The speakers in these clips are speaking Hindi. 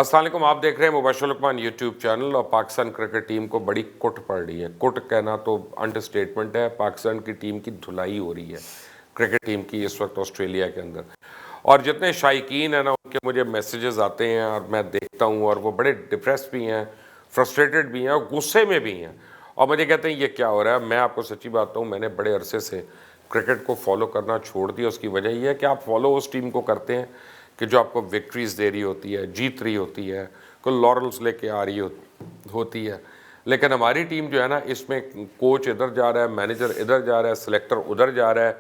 अस्सलाम वालेकुम, आप देख रहे हैं मुबशर लुकमान यूट्यूब चैनल। और पाकिस्तान क्रिकेट टीम को बड़ी कुट पड़ रही है। कुट कहना तो अंडरस्टेटमेंट है। पाकिस्तान की टीम की धुलाई हो रही है क्रिकेट टीम की इस वक्त ऑस्ट्रेलिया के अंदर। और जितने शायकीन हैं ना, उनके मुझे मैसेजेस आते हैं और मैं देखता हूँ, और वो बड़े डिप्रेस भी हैं, फ्रस्ट्रेटेड भी हैं और गुस्से में भी हैं। और मुझे कहते हैं ये क्या हो रहा है। मैं आपको सच्ची बात बताऊँ, मैंने बड़े अरसे से क्रिकेट को फॉलो करना छोड़ दिया। उसकी वजह यह है कि आप फॉलो उस टीम को करते हैं कि जो आपको विक्ट्रीज़ दे रही होती है, जीत रही होती है, कोई लॉरल्स लेके आ रही होती है। लेकिन हमारी टीम जो है ना, इसमें कोच इधर जा रहा है, मैनेजर इधर जा रहा है, सिलेक्टर उधर जा रहा है,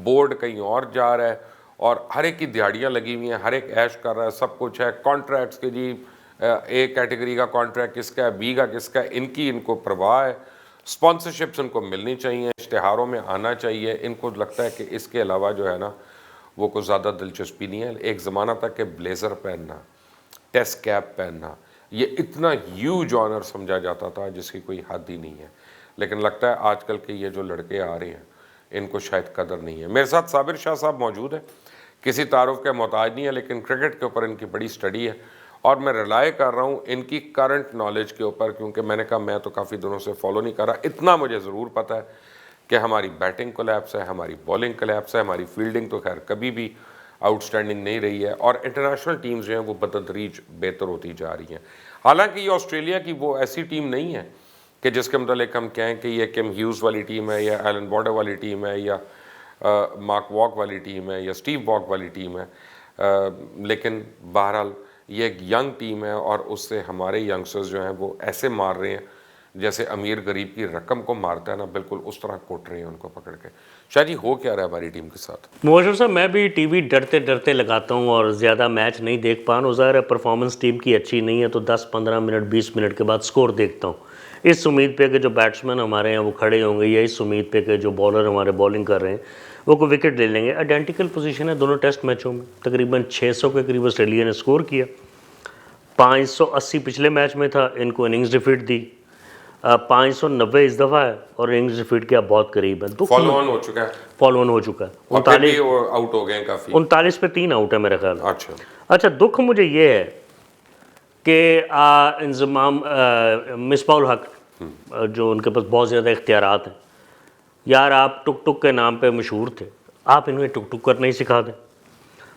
बोर्ड कहीं और जा रहा है, और हर एक की दिहाड़ियाँ लगी हुई हैं, हर एक ऐश कर रहा है, सब कुछ है। कॉन्ट्रैक्ट्स के जी, ए कैटेगरी का कॉन्ट्रैक्ट किसका है, बी का किसका है, इनको परवाह है। स्पॉन्सरशिप्स इनको मिलनी चाहिए, इश्तिहारों में आना चाहिए। इनको लगता है कि इसके अलावा जो है ना, वो कुछ ज़्यादा दिलचस्पी नहीं है। एक ज़माना था कि ब्लेज़र पहनना, टेस्ट कैप पहनना, ये इतना ह्यूज ऑनर समझा जाता था जिसकी कोई हद ही नहीं है। लेकिन लगता है आजकल के ये जो लड़के आ रहे हैं, इनको शायद कदर नहीं है। मेरे साथ साबिर शाह साहब मौजूद हैं, किसी तारुफ के मोहताज नहीं है, लेकिन क्रिकेट के ऊपर इनकी बड़ी स्टडी है और मैं रिलाय कर रहा हूँ इनकी करंट नॉलेज के ऊपर, क्योंकि मैंने कहा मैं तो काफ़ी दिनों से फॉलो नहीं कर रहा। इतना मुझे ज़रूर पता है कि हमारी बैटिंग कोलैप्स है, हमारी बॉलिंग कोलैप्स है, हमारी फील्डिंग तो खैर कभी भी आउटस्टैंडिंग नहीं रही है, और इंटरनेशनल टीम्स जो हैं वो बतदरीज बेहतर होती जा रही हैं। हालांकि ये ऑस्ट्रेलिया की वो ऐसी टीम नहीं है कि जिसके मतलब हम कहें कि ये किम ह्यूज़ वाली टीम है, या एलन बॉर्डर वाली टीम है, या मार्क वॉक वाली टीम है, या स्टीव वॉक वाली टीम है। लेकिन बहरहाल ये एक यंग टीम है, और उससे हमारे यंगस्टर्स जो हैं वो ऐसे मार रहे हैं जैसे अमीर गरीब की रकम को मारता है ना, बिल्कुल उस तरह कोट रहे हैं उनको पकड़ के। शायद ही हो क्या रहा है हमारी टीम के साथ। मुबशर साहब, मैं भी टीवी डरते डरते लगाता हूँ और ज़्यादा मैच नहीं देख पा रहा हूँ। ज़ाहिर है परफॉर्मेंस टीम की अच्छी नहीं है, तो 10-15 मिनट 20 मिनट के बाद स्कोर देखता हूँ, इस उम्मीद पे कि जो बैट्समैन हमारे हैं वो खड़े होंगे, या इस उम्मीद पे कि जो बॉलर हमारे बॉलिंग कर रहे हैं वो को विकेट ले लेंगे। आइडेंटिकल पोजीशन है दोनों टेस्ट मैचों में। तकरीबन 600 के करीब ऑस्ट्रेलिया ने स्कोर किया। 580 पिछले मैच में था, इनको इनिंग्स डिफीट दी। 590 इस दफ़ा है, और इनिंग्स डिफीट के अब बहुत करीब है। तो फॉलो ऑन हो चुका है, 39 आउट हो गए काफ़ी। 39 पे 3 आउट है मेरे ख्याल। अच्छा, दुख मुझे ये है कि इंजमाम मिसबाउल हक, जो उनके पास बहुत ज़्यादा इख्तियारात हैं यार, आप टुक टुक के नाम पे मशहूर थे, आप इन्हें टुक टुक करना ही सिखा दें।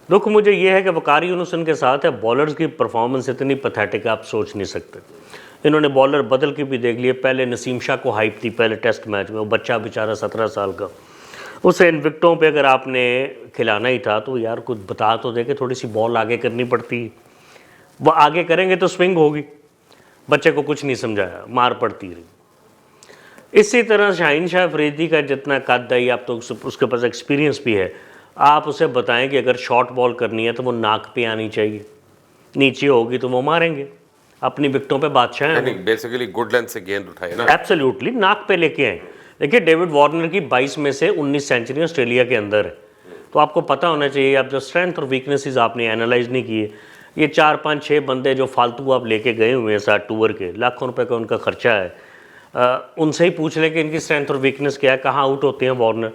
दुख मुझे ये है कि वकारी यूनुस के साथ है, बॉलर्स की परफॉर्मेंस इतनी पैथेटिक आप सोच नहीं सकते। इन्होंने बॉलर बदल के भी देख लिए। पहले नसीम शाह को हाइप थी पहले टेस्ट मैच में, वो बच्चा बेचारा 17 साल का, उसे इन विकटों पे अगर आपने खिलाना ही था तो यार कुछ बता तो दे कि थोड़ी सी बॉल आगे करनी पड़ती है। वो आगे करेंगे तो स्विंग होगी। बच्चे को कुछ नहीं समझाया, मार पड़ती रही। इसी तरह शाहीन शाह अफरीदी का जितना कद है, आप तो उसके पास एक्सपीरियंस भी है, आप उसे बताएं कि अगर शॉर्ट बॉल करनी है तो वो नाक पे आनी चाहिए, नीचे होगी तो वो मारेंगे। अपनी विकटों पे बादशाह हैं, बेसिकली गुड लेंथ से गेंद उठाए ना, एब्सोल्युटली नाक पे लेके आए। देखिए, डेविड वार्नर की 22 में से 19 सेंचुरी ऑस्ट्रेलिया के अंदर है, तो आपको पता होना चाहिए। आप जो स्ट्रेंथ और वीकनेसेस आपने एनालाइज नहीं किए, ये 4-5-6 बंदे जो फालतू आप लेके गए हुए हैं साथ टूर के, लाखों रुपए का उनका खर्चा है, उनसे ही पूछ ले कि इनकी स्ट्रेंथ और वीकनेस क्या है, कहाँ आउट होते हैं वार्नर।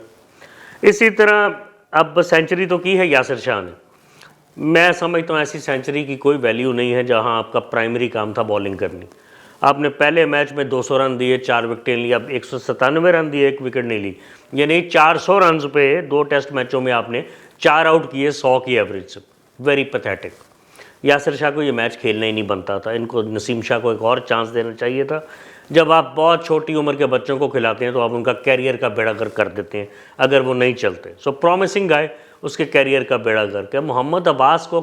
इसी तरह अब सेंचुरी तो की है यासिर शाह ने। मैं समझता हूँ ऐसी सेंचुरी की कोई वैल्यू नहीं है जहाँ आपका प्राइमरी काम था बॉलिंग करनी। आपने पहले मैच में 200 रन दिए, 4 विकेटें ली, अब 197 रन दिए, 1 विकेट नहीं ली, यानी 400 रन पे 2 टेस्ट मैचों में आपने 4 आउट किए 100 की एवरेज से। Very pathetic. यासिर शाह को ये मैच खेलना ही नहीं बनता था। इनको नसीम शाह को एक और चांस देना चाहिए था। जब आप बहुत छोटी उम्र के बच्चों को खिलाते हैं तो आप उनका कैरियर का बेड़ा गर्क कर देते हैं अगर वो नहीं चलते। सो प्रॉमिसिंग गाय, उसके कैरियर का बेड़ा गर्क है। मोहम्मद अब्बास को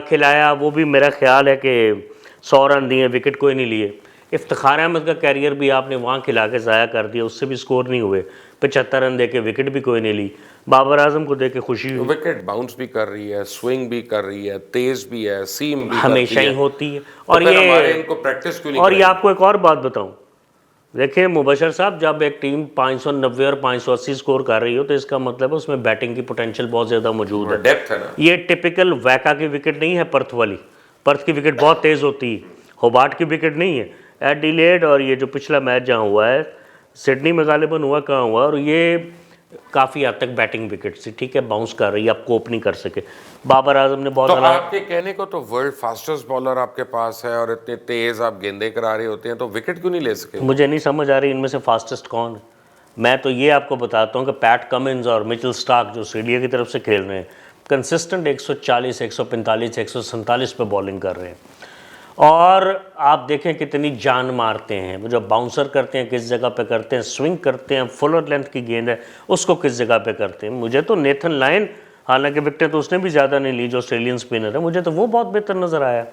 खिलाया, वो भी मेरा ख्याल है कि 100 रन दिए, विकेट कोई नहीं लिए। इफ्तिखार अहमद का कैरियर भी आपने वहाँ खिला के ज़ाया कर दिया, उससे भी स्कोर नहीं हुए। 75 रन दे के विकेट भी कोई नहीं ली। बाबर आजम को देख के खुशी हुई। विकेट बाउंस भी कर रही है, स्विंग भी कर रही है, तेज भी है, सीम भी हमेशा ही होती है। और और ये इनको प्रैक्टिस क्यों नहीं और ये आपको एक और बात बताऊं, देखिए मुबशर साहब, जब एक टीम 590 और 580 स्कोर कर रही हो तो इसका मतलब है उसमें बैटिंग की पोटेंशियल बहुत ज़्यादा मौजूद है। डेप्थ है ना। ये टिपिकल वैका की विकेट नहीं है, पर्थ वाली। पर्थ की विकेट बहुत तेज़ होती है, होबार्ट की विकेट नहीं है। एडिलेड और ये जो पिछला मैच जहाँ हुआ है, सिडनी में गालिबन हुआ, कहाँ हुआ, और ये काफ़ी हद तक बैटिंग विकेट से, ठीक है, बाउंस कर रही है, आप कोप नहीं कर सके। बाबर आजम ने बहुत तो अला आपके कहने को तो वर्ल्ड फास्टेस्ट बॉलर आपके पास है और इतने तेज आप गेंदे करा रहे होते हैं, तो विकेट क्यों नहीं ले सके? मुझे नहीं समझ आ रही इनमें से फास्टेस्ट कौन है। मैं तो ये आपको बताता हूँ कि पैट कमिंस और मिचेल स्टार्क जो ऑस्ट्रेलिया की तरफ से खेल रहे हैं, कंसिस्टेंट 140, 145, 147 पे बॉलिंग कर रहे हैं। और आप देखें कितनी जान मारते हैं, वो जो बाउंसर करते हैं किस जगह पे करते हैं, स्विंग करते हैं, फुलर लेंथ की गेंद है उसको किस जगह पे करते हैं। मुझे तो नेथन लायन, हालांकि विकेटें तो उसने भी ज़्यादा नहीं ली जो ऑस्ट्रेलियन स्पिनर है, मुझे तो वो बहुत बेहतर नज़र आया।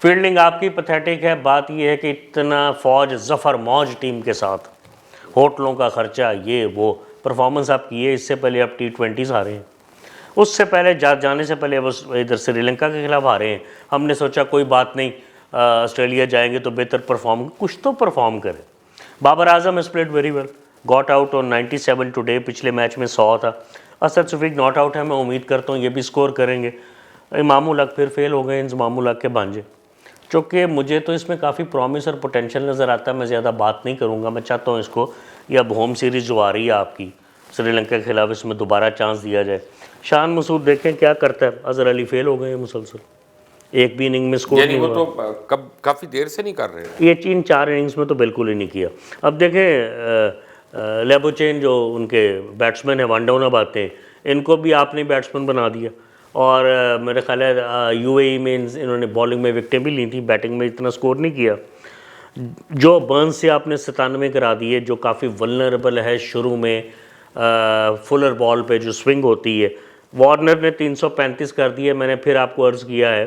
फील्डिंग आपकी पैथेटिक है। बात यह है कि इतना फौज जफ़र मौज टीम के साथ, होटलों का खर्चा, ये वो परफॉर्मेंस आपकी है। इससे पहले आप T20 हारे हैं, उससे पहले जाने से पहले बस इधर श्रीलंका के खिलाफ हारे हैं। हमने सोचा कोई बात नहीं, ऑस्ट्रेलिया जाएंगे तो बेहतर परफॉर्म, कुछ तो परफॉर्म करें। Babar Azam has played very well, got out on 97 today, पिछले मैच में 100 था। असद शफीक नॉट आउट है, मैं उम्मीद करता हूँ ये भी स्कोर करेंगे। इमामुल हक फिर फेल हो गए, इमामुल हक के भांजे, चूँकि मुझे तो इसमें काफ़ी प्रॉमिस और पोटेंशियल नज़र आता है। मैं ज़्यादा बात नहीं करूँगा, मैं चाहता हूँ इसको, ये अब होम सीरीज़ जो आ रही है आपकी श्रीलंका के खिलाफ, इसमें दोबारा चांस दिया जाए। शान मसूद देखें क्या करता है। अजहर अली फेल हो गए हैं मुसलसल, एक भी इनिंग में स्कोर यानी नहीं वो हुआ। तो काफी देर से नहीं कर रहे हैं। ये 3-4 इनिंग्स में तो बिल्कुल ही नहीं किया। अब देखें लेबोचेन जो उनके बैट्समैन है, वांडाउना बातें, इनको भी आपने बैट्समैन बना दिया। और मेरे ख्याल है यूएई में इन्होंने बॉलिंग में विकटें भी ली थी, बैटिंग में इतना स्कोर नहीं किया। जो बर्न्स से आपने 97 करा दिए, जो काफ़ी वल्नरेबल है शुरू में फुलर बॉल पे जो स्विंग होती है। वार्नर ने 335 कर दिए। मैंने फिर आपको अर्ज़ किया है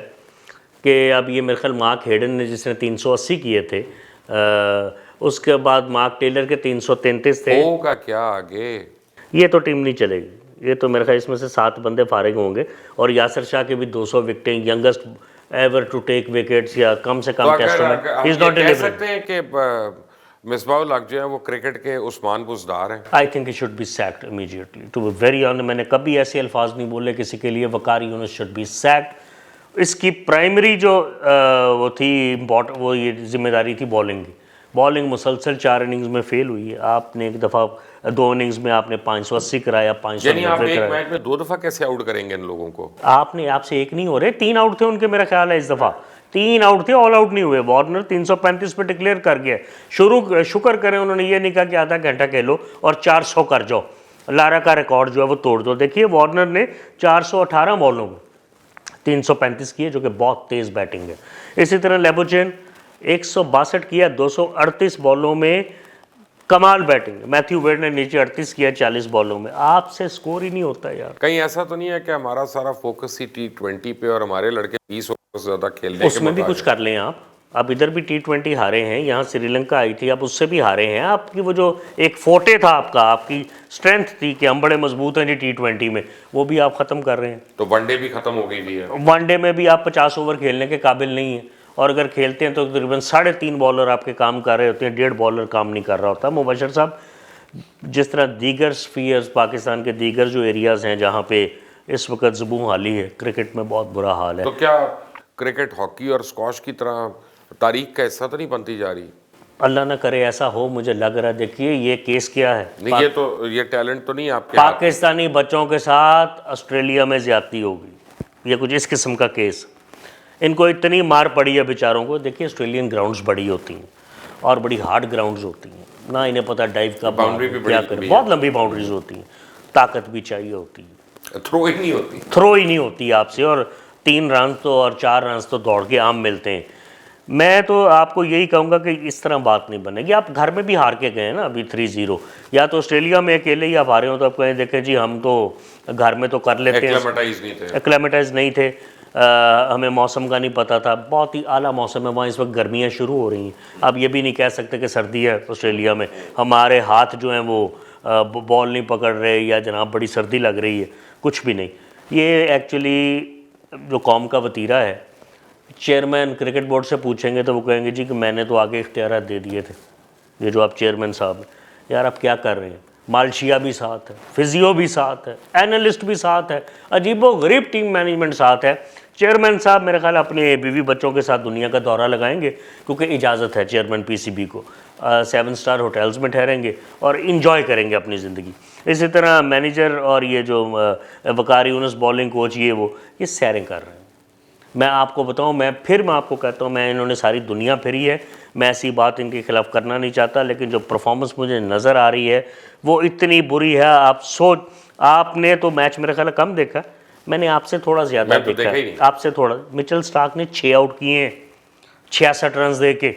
कि अब ये मेरे ख्याल मार्क हेडन ने जिसने 380 किए थे, उसके बाद मार्क टेलर के 333 थे। होगा क्या आगे? ये तो टीम नहीं चलेगी, ये तो मेरे ख्याल इसमें से 7 बंदे फारिग होंगे। और यासिर शाह के भी 200 विकेटें, youngest ever to take wickets या कम से तो कम अगर टेस्ट में, हम इज ये नॉट कह डिलीवरिंग। सकते हैं कि मिसबाहुल हक जो है वो क्रिकेट के उस्मान बुज़दार हैं। I think it should be sacked immediately, to be very honest. मैंने कभी ऐसे अल्फाज नहीं बोले किसी के लिए। Waqar Younis should be sacked. इसकी प्राइमरी जो वो थी वो ये जिम्मेदारी थी बॉलिंग की। बॉलिंग मुसलसल 4 इनिंग्स में फेल हुई है। आपने एक दफ़ा 2 इनिंग्स में आपने 580 कराया, यानी आप 590 एक कराया। मैच में 2 दफा कैसे आउट करेंगे इन लोगों को? आपने आपसे एक नहीं हो रहे, 3 आउट थे उनके, मेरा ख्याल है इस दफ़ा 3 आउट थे, ऑल आउट नहीं हुए। वार्नर 335 पे डिक्लेयर कर गया। शुक्र करें उन्होंने ये नहीं कहा कि आधा घंटा खेलो और 400 कर जाओ, लारा का रिकॉर्ड जो है वो तोड़ दो। देखिए वार्नर ने 418 बॉलों में 335 किए, जो कि बहुत तेज़ बैटिंग है। इसी तरह लेबोचेन 162 किया 238 बॉलों में, कमाल बैटिंग। मैथ्यू वेड ने नीचे 38 किया 40 बॉलों में। आपसे स्कोर ही नहीं होता यार। कहीं ऐसा तो नहीं है कि हमारा सारा फोकस ही T20 पे और हमारे लड़के 20 ओवर से ज्यादा खेलने के उसमें भी कुछ कर लें आप। अब इधर भी T20 हारे हैं, यहाँ श्रीलंका आई थी, आप उससे भी हारे हैं। आपकी वो जो एक फोटे था आपका, आपकी स्ट्रेंथ थी कि हम बड़े मजबूत हैं जी T20 में, वो भी आप ख़त्म कर रहे हैं। तो वनडे भी खत्म हो गई भी है। वनडे में भी आप 50 ओवर खेलने के काबिल नहीं हैं, और अगर खेलते हैं तो तकरीबन 3.5 बॉलर आपके काम कर रहे होते हैं, 1.5 बॉलर काम नहीं कर रहा होता। मुबशर साहब, जिस तरह दीगर स्फीयर्स, पाकिस्तान के दीगर जो एरियाज़ हैं जहाँ पे इस वक्त ज़बूं हाली है, क्रिकेट में बहुत बुरा हाल है। तो क्या क्रिकेट हॉकी और स्क्वॉश की तरह तारीख का हिस्सा तो नहीं बनती जा रही? अल्लाह ना करे ऐसा हो, मुझे लग रहा है। देखिए ये केस क्या है, नहीं ये टैलेंट तो नहीं आपके हाथ में। पाकिस्तानी बच्चों के साथ ऑस्ट्रेलिया में ज्यादती होगी, ये कुछ इस किस्म का केस। इनको इतनी मार पड़ी है बेचारों को। देखिए ऑस्ट्रेलियन ग्राउंड्स बड़ी होती हैं और बड़ी हार्ड ग्राउंड्स होती हैं, ना इन्हें पता डाइव का बाउंड्री भी क्या बड़ी करें, लंबी बहुत लंबी बाउंड्रीज होती हैं, ताकत भी चाहिए होती है, थ्रो ही नहीं होती। थ्रो ही नहीं होती आपसे। और 3 रन तो और 4 रन तो दौड़ के आम मिलते हैं। मैं तो आपको यही कहूँगा कि इस तरह बात नहीं बनेगी। आप घर में भी हार के गए ना अभी 3-0, या तो ऑस्ट्रेलिया में अकेले ही आप हारे हो तो आप कहें देखें जी हम तो घर में तो कर लेते हैं, एक्लेमेटाइज नहीं थे, हमें मौसम का नहीं पता था। बहुत ही आला मौसम है वहाँ, इस वक्त गर्मियाँ शुरू हो रही हैं। अब ये भी नहीं कह सकते कि सर्दी है ऑस्ट्रेलिया में, हमारे हाथ जो हैं वो बॉल नहीं पकड़ रहे या जनाब बड़ी सर्दी लग रही है, कुछ भी नहीं। ये एक्चुअली जो कौम का वतीरा है, चेयरमैन क्रिकेट बोर्ड से पूछेंगे तो वो कहेंगे जी कि मैंने तो आगे इख्तियारात दे दिए थे। ये जो आप चेयरमैन साहब हैं, यार आप क्या कर रहे हैं? मालशिया भी साथ है, फिजियो भी साथ है, एनालिस्ट भी साथ है, अजीबो गरीब टीम मैनेजमेंट साथ है। चेयरमैन साहब मेरे ख्याल अपने बीवी बच्चों के साथ दुनिया का दौरा लगाएंगे, क्योंकि इजाज़त है चेयरमैन PCB को। 7 स्टार होटल्स में ठहरेंगे और इंजॉय करेंगे अपनी ज़िंदगी। इसी तरह मैनेजर और ये जो वकार यूनुस बॉलिंग कोच ये सैरें कर रहे हैं। मैं आपको बताऊं, मैं आपको कहता हूं, मैं इन्होंने सारी दुनिया फिरी है, मैं ऐसी बात इनके खिलाफ करना नहीं चाहता, लेकिन जो परफॉर्मेंस मुझे नज़र आ रही है वो इतनी बुरी है। आपने तो मैच मेरा ख्याल कम देखा, मैंने आपसे थोड़ा ज़्यादा देखा, आपसे थोड़ा। मिचेल स्टार्क ने 6 आउट किए हैं 66 रन दे के,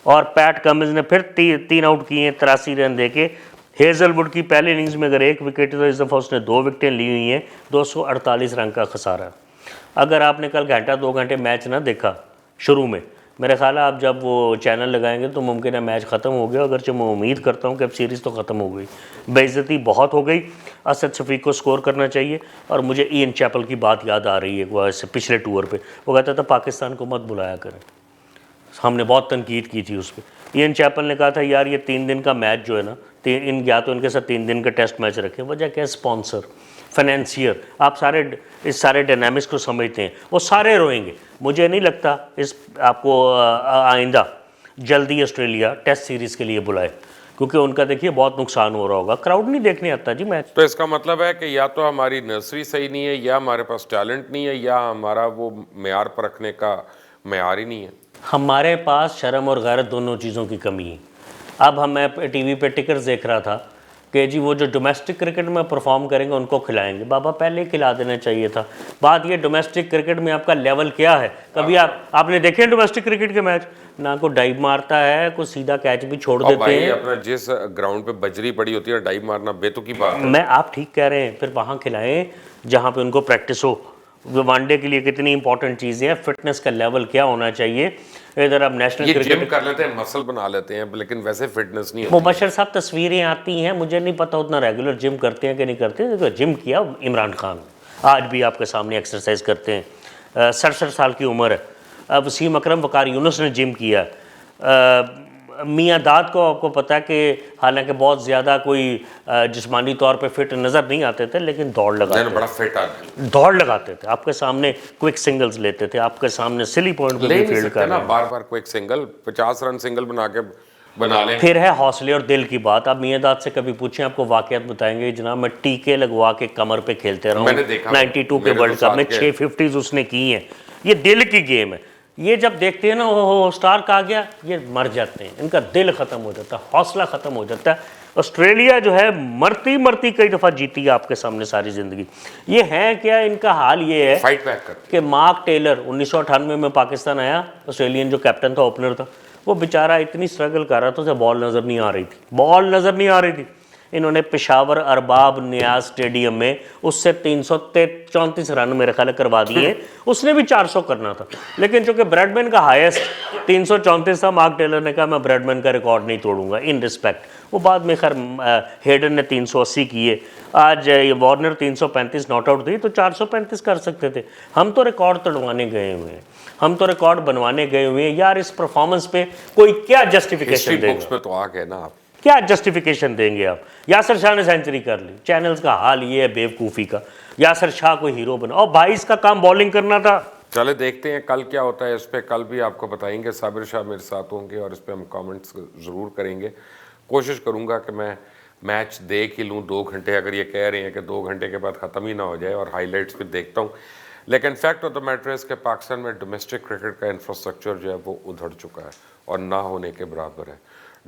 और पैट कमिंस ने फिर 3 आउट किए हैं 83 रन दे के। हेजलवुड की पहली इनिंग्स में अगर 1 विकेट तो इस दफ़ा उसने 2 विकेटें ली हुई हैं, 248 रन का खसारा। अगर आपने कल घंटा 2 घंटे मैच ना देखा शुरू में, मेरा ख्याल है आप जब वो चैनल लगाएंगे तो मुमकिन है मैच ख़त्म हो गया। अगरचे मैं उम्मीद करता हूँ कि अब सीरीज़ तो ख़त्म हो गई, बेइज्जती बहुत हो गई। असद शफीक को स्कोर करना चाहिए। और मुझे इयन चैपल की बात याद आ रही है, वो ऐसे पिछले टूर पे वो कहता था पाकिस्तान को मत बुलाया करें, हमने बहुत तनकीद की थी उस पर। इयन चैपल ने कहा था यार ये 3 दिन का मैच जो है ना, या तो इनके साथ 3 दिन का टेस्ट मैच रखें। वजह क्या है? स्पॉन्सर, फाइनेंसियर, आप इस सारे डायनामिक्स को समझते हैं, वो सारे रोएंगे। मुझे नहीं लगता इस आपको आइंदा जल्दी ऑस्ट्रेलिया टेस्ट सीरीज़ के लिए बुलाए, क्योंकि उनका देखिए बहुत नुकसान हो रहा होगा, क्राउड नहीं देखने आता जी मैच। तो इसका मतलब है कि या तो हमारी नर्सरी सही नहीं है, या हमारे पास टैलेंट नहीं है, या हमारा वो मेयार परखने का मेयार ही नहीं है। हमारे पास शर्म और गैरत दोनों चीज़ों की कमी है। अब मैं टीवी पे टिकर्स देख रहा था कि जी वो जो डोमेस्टिक क्रिकेट में परफॉर्म करेंगे उनको खिलाएंगे। बाबा पहले ही खिला देना चाहिए था। बात ये डोमेस्टिक क्रिकेट में आपका लेवल क्या है? कभी आपने देखे डोमेस्टिक क्रिकेट के मैच? ना कोई डाइव मारता है, कोई सीधा कैच भी छोड़ देते हैं। अपना जिस ग्राउंड पे बजरी पड़ी होती है, डाइव मारना बेतुकी बात है। मैं आप ठीक कह रहे हैं, फिर वहाँ खिलाएं जहाँ पे उनको प्रैक्टिस हो। वनडे के लिए कितनी इंपॉर्टेंट चीज़ें हैं, फिटनेस का लेवल क्या होना चाहिए। इधर अब नेशनल क्रिकेट जिम कर लेते हैं, मसल बना लेते हैं, लेकिन वैसे फिटनेस नहीं होती। मुबशर साहब तस्वीरें आती हैं, मुझे नहीं पता उतना रेगुलर जिम करते हैं कि नहीं करते हैं। देखो जिम किया इमरान खान, आज भी आपके सामने एक्सरसाइज करते हैं। 67 साल की उम्र है। वसीम अकरम, वकार यूनुस ने जिम किया। मियाँ दाद को आपको पता है कि हालांकि बहुत ज़्यादा कोई जिस्मानी तौर पे फिट नज़र नहीं आते थे, लेकिन दौड़ लगाते थे, बड़ा फिट आदमी, दौड़ लगाते थे, आपके सामने क्विक सिंगल्स लेते थे, आपके सामने सिली पॉइंट पे भी फील्ड करना। बार क्विक सिंगल 50 रन सिंगल बना ले। फिर है हौसले और दिल की बात। आप मियाँ दाद से कभी पूछें, आपको वाकयात बताएंगे जनाब मैं टीके लगवा के कमर पे खेलते रहा हूँ। 92 के वर्ल्ड कप में 6 50s उसने की हैं। ये दिल की गेम है। ये जब देखते हैं ना वो स्टार्क आ गया, ये मर जाते हैं, इनका दिल ख़त्म हो जाता है, हौसला ख़त्म हो जाता है। ऑस्ट्रेलिया जो है मरती कई दफ़ा जीती है आपके सामने सारी ज़िंदगी। ये है क्या? इनका हाल ये है फाइट बैक करते कि मार्क टेलर 1998 में पाकिस्तान आया, ऑस्ट्रेलियन जो कैप्टन था, ओपनर था, वो बेचारा इतनी स्ट्रगल कर रहा था, उसे बॉल नज़र नहीं आ रही थी, बॉल नज़र नहीं आ रही थी। इन्होंने पेशावर अरबाब नियाज स्टेडियम में उससे 334 रन मेरे ख्याल करवा दिए। उसने भी 400 करना था, लेकिन चूंकि ब्रैडमैन का हाईएस्ट 334 था, मार्क टेलर ने कहा मैं ब्रैडमैन का रिकॉर्ड नहीं तोड़ूंगा इन रिस्पेक्ट। वो बाद में खैर हेडन ने 380 किए। आज ये वार्नर 335 नॉट आउट थी, तो 435 कर सकते थे। हम तो रिकॉर्ड तोड़वाने गए हुए हैं, हम तो रिकॉर्ड बनवाने गए हुए हैं यार। इस परफॉर्मेंस पे कोई क्या जस्टिफिकेशन देगा? तो आ गए ना आप, क्या जस्टिफिकेशन देंगे आप? यासर शाह ने सेंचुरी कर ली। चैनल्स का हाल ये है बेवकूफ़ी का, यासर शाह को हीरो बना, और भाई इसका काम बॉलिंग करना था। चले देखते हैं कल क्या होता है। इस पर कल भी आपको बताएंगे, साबिर शाह मेरे साथ होंगे और इस पर हम कमेंट्स ज़रूर करेंगे। कोशिश करूँगा कि मैं मैच देख ही लूँ 2 घंटे, अगर ये कह रहे हैं कि 2 घंटे के बाद ख़त्म ही ना हो जाए, और हाईलाइट्स भी देखता हूँ। लेकिन fact of the matter is कि पाकिस्तान में डोमेस्टिक क्रिकेट का इंफ्रास्ट्रक्चर जो है वो उधड़ चुका है और ना होने के बराबर है।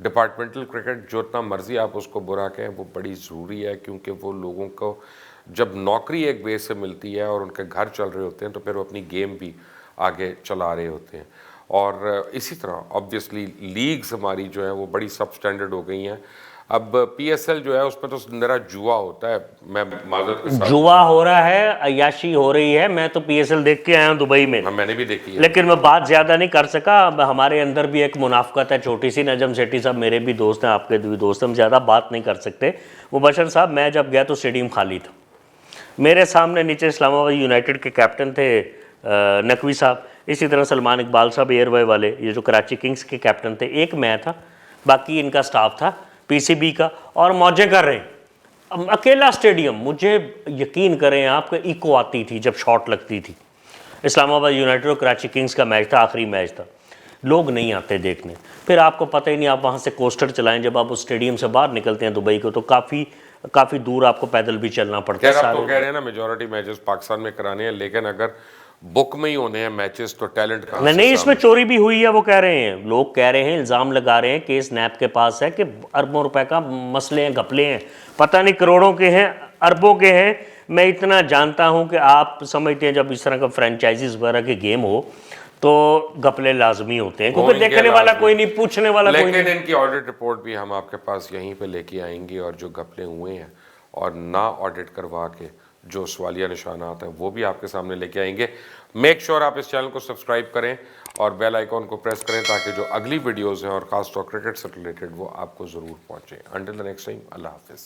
डिपार्टमेंटल क्रिकेट जो इतना मर्जी आप उसको बुरा कहें, वो बड़ी ज़रूरी है, क्योंकि वो लोगों को जब नौकरी एक बेस से मिलती है और उनके घर चल रहे होते हैं, तो फिर वो अपनी गेम भी आगे चला रहे होते हैं। और इसी तरह ऑब्वियसली लीग्स हमारी जो है वो बड़ी सब स्टैंडर्ड हो गई हैं। अब PSL जो है उसमें तो मेरा जुआ होता है, मैं माजरत के साथ जुआ हो रहा है, अय्याशी हो रही है। मैं तो PSL देख के आया हूँ दुबई में, मैंने भी देखी है, लेकिन मैं बात ज़्यादा नहीं कर सका। अब हमारे अंदर भी एक मुनाफकत है छोटी सी। नजम सेठी साहब मेरे भी दोस्त हैं, आपके भी दोस्त हैं, हम ज़्यादा बात नहीं कर सकते। मुबशर साहब, मैं जब गया तो स्टेडियम खाली था। मेरे सामने नीचे इस्लामाबाद यूनाइटेड के कैप्टन थे नकवी साहब, इसी तरह सलमान इकबाल साहब एयरवे वाले, ये जो कराची किंग्स के कैप्टन थे, एक मैं था, बाकी इनका स्टाफ था PCB का, और मौजें कर रहे हैं। अकेला स्टेडियम, मुझे यकीन करें आपको इको आती थी जब शॉट लगती थी। इस्लामाबाद यूनाइटेड और कराची किंग्स का मैच था, आखिरी मैच था। लोग नहीं आते देखने। फिर आपको पता ही नहीं, आप वहाँ से कोस्टर चलाएं, जब आप उस स्टेडियम से बाहर निकलते हैं दुबई को, तो काफ़ी दूर आपको पैदल भी चलना पड़ता है। खैर आप तो कह रहे हैं ना मेजॉरिटी मैचेस पाकिस्तान में कराने हैं, लेकिन अगर बुक में ही होने हैं मैचेस तो टैलेंट कहाँ से? नहीं, इसमें चोरी भी हुई है, वो कह रहे हैं, लोग कह रहे हैं, इल्ज़ाम लगा रहे हैं, केस नैप के पास है कि अरबों रुपए का मसले हैं, घपले हैं, पता नहीं करोड़ों के हैं, अरबों के हैं। मैं इतना जानता हूं कि आप समझते हैं जब इस तरह का फ्रेंचाइजीज वगैरह के गेम हो तो घपले लाजमी होते हैं, क्योंकि देखने वाला कोई नहीं, पूछने वाला कोई नहीं। लेकिन इनकी ऑडिट रिपोर्ट भी हम आपके पास यहीं पे लेके आएंगे, और जो घपले हुए हैं और ना ऑडिट करवा के जो सवालिया निशानात हैं वो भी आपके सामने लेके आएंगे। मेक श्योर आप इस चैनल को सब्सक्राइब करें और बेल आइकॉन को प्रेस करें ताकि जो अगली वीडियोस हैं और खासतौर क्रिकेट से रिलेटेड वो आपको ज़रूर पहुंचे। अंटिल द नेक्स्ट टाइम, अल्लाह हाफिज़।